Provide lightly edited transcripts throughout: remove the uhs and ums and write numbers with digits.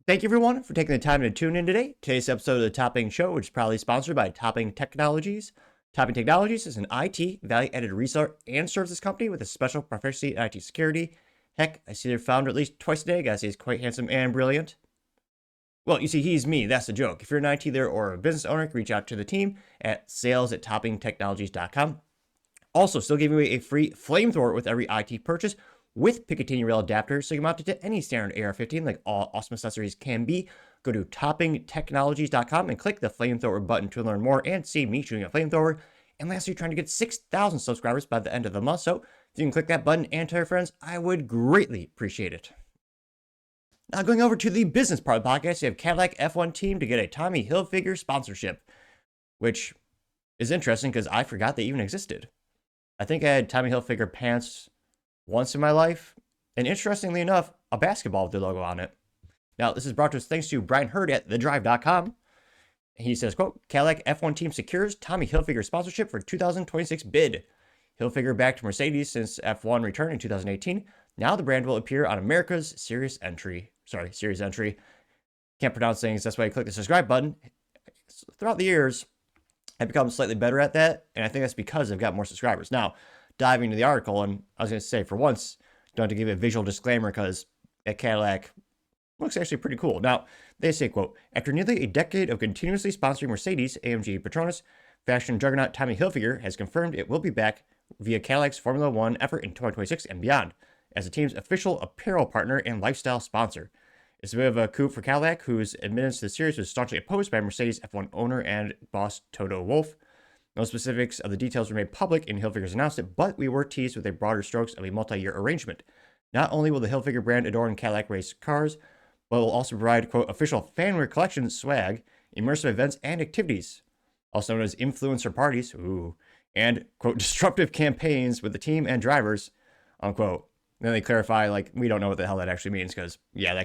Thank you, everyone, for taking the time to tune in today. Today's episode of the Topping Show, which is proudly sponsored by Topping Technologies. Topping Technologies is an IT value-added reseller and services company with a special proficiency in IT security. Heck, I see their founder at least twice a day. Guys, he's quite handsome and brilliant. Well, you see, he's me. That's the joke. If you're an IT leader or a business owner, reach out to the team at sales@toppingtechnologies.com. Also, still giving away a free flamethrower with every IT purchase with Picatinny rail adapter, so you can mount it to any standard AR-15 like all awesome accessories can be. Go to toppingtechnologies.com and click the flamethrower button to learn more and see me shooting a flamethrower. And lastly, trying to get 6,000 subscribers by the end of the month, so if you can click that button and tell your friends, I would greatly appreciate it. Now, going over to the business part of the podcast, you have Cadillac F1 team to get a Tommy Hilfiger sponsorship, which is interesting because I forgot they even existed. I think I had Tommy Hilfiger pants once in my life, and interestingly enough, a basketball with their logo on it. Now, this is brought to us thanks to Brian Hurd at thedrive.com. He says, quote, Cadillac F1 team secures Tommy Hilfiger sponsorship for 2026 bid. Hilfiger backed Mercedes since F1 returned in 2018. Now the brand will appear on America's Series Entry. Can't pronounce things. That's why I click the subscribe button. Throughout the years, I've become slightly better at that, and I think that's because I've got more subscribers. Now, diving into the article, and I was going to say, for once, don't have to give a visual disclaimer because that Cadillac looks actually pretty cool. Now, they say, quote, after nearly a decade of continuously sponsoring Mercedes, AMG Petronas, fashion juggernaut Tommy Hilfiger has confirmed it will be back via Cadillac's Formula One effort in 2026 and beyond, as the team's official apparel partner and lifestyle sponsor. It's a bit of a coup for Cadillac, whose admittance to the series was staunchly opposed by Mercedes F1 owner and boss Toto Wolff. No specifics of the details were made public in Hilfiger's announcement, but we were teased with a broader strokes of a multi-year arrangement. Not only will the Hilfiger brand adorn Cadillac race cars, but will also provide, quote, official fanwear collection swag, immersive events, and activities, also known as influencer parties, and, quote, disruptive campaigns with the team and drivers, unquote. Then they clarify, like, we don't know what the hell that actually means, because, yeah,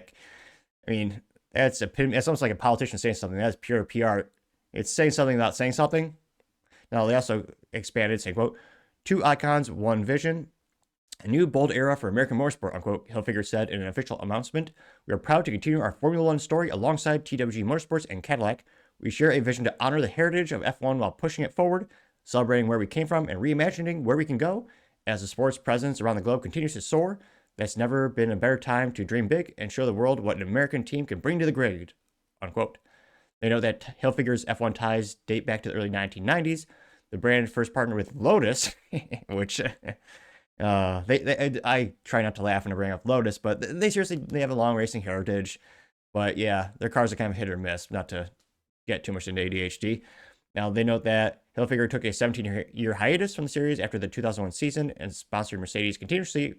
that's almost like a politician saying something. That's pure PR. It's saying something without saying something. Now, they also expanded, saying, quote, two icons, one vision, a new bold era for American motorsport, unquote, Hilfiger said in an official announcement. We are proud to continue our Formula One story alongside TWG Motorsports and Cadillac. We share a vision to honor the heritage of F1 while pushing it forward, celebrating where we came from and reimagining where we can go. As the sports presence around the globe continues to soar, there's never been a better time to dream big and show the world what an American team can bring to the grid, unquote. They know that Hilfiger's F1 ties date back to the early 1990s. The brand first partnered with Lotus, which I try not to laugh when I bring up Lotus, but they have a long racing heritage. But yeah, their cars are kind of hit or miss, not to get too much into ADHD. Now, they note that Hilfiger took a 17-year hiatus from the series after the 2001 season and sponsored Mercedes continuously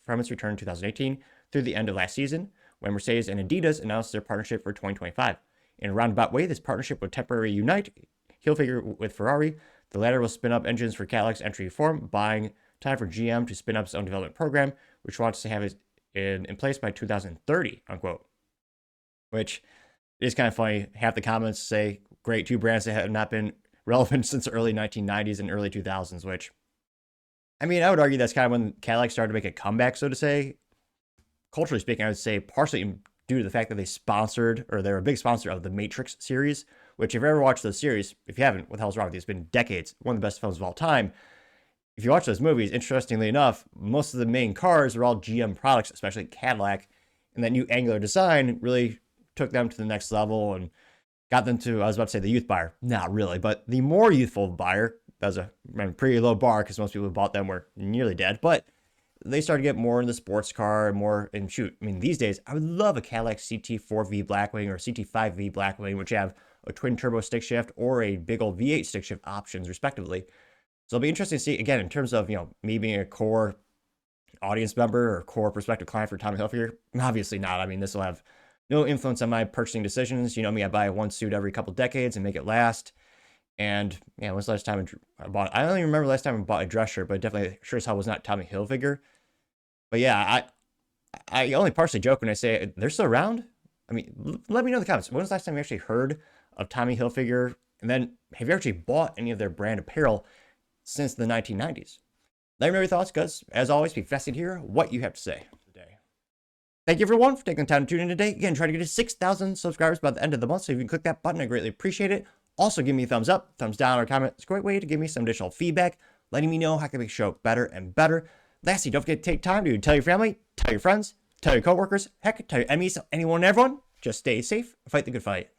from its return in 2018 through the end of last season, when Mercedes and Adidas announced their partnership for 2025. In a roundabout way, this partnership would temporarily unite Hilfiger with Ferrari. The latter will spin up engines for Cadillac's entry form, buying time for GM to spin up its own development program, which wants to have it in place by 2030, unquote. Which is kind of funny. Half the comments say, great, two brands that have not been relevant since the early 1990s and early 2000s, which, I mean, I would argue that's kind of when Cadillac started to make a comeback, so to say. Culturally speaking, I would say partially due to the fact that they're a big sponsor of the Matrix series, which if you ever watched those series, if you haven't, what the hell's wrong with you? It's been decades. One of the best films of all time. If you watch those movies, interestingly enough, most of the main cars are all GM products, especially Cadillac, and that new angular design really took them to the next level and got them to, I was about to say the youth buyer. Not really, but the more youthful buyer. That was a pretty low bar because most people who bought them were nearly dead, but they started to get more in the sports car and more, and shoot, I mean, these days, I would love a Cadillac CT4V Blackwing or CT5V Blackwing, which have a twin turbo stick shift or a big old V8 stick shift options, respectively. So it'll be interesting to see, again, in terms of, me being a core audience member or core prospective client for Tommy Hilfiger. Obviously not. I mean, this will have no influence on my purchasing decisions. You know me, I buy one suit every couple decades and make it last. And yeah, when's the last time I bought? I don't even remember the last time I bought a dress shirt, but definitely sure as hell was not Tommy Hilfiger. But yeah, I only partially joke when I say they're still around. I mean, let me know in the comments. When was the last time you actually heard of Tommy Hilfiger? And then have you actually bought any of their brand apparel since the 1990s? Let me know your thoughts, because as always, be fascinated to hear what you have to say. Thank you everyone for taking the time to tune in today. Again, trying to get to 6,000 subscribers by the end of the month. So if you can click that button, I greatly appreciate it. Also, give me a thumbs up, thumbs down, or comment. It's a great way to give me some additional feedback, letting me know how I can make the show better and better. Lastly, don't forget to take time to tell your family, tell your friends, tell your coworkers, heck, tell your enemies, anyone and everyone. Just stay safe and fight the good fight.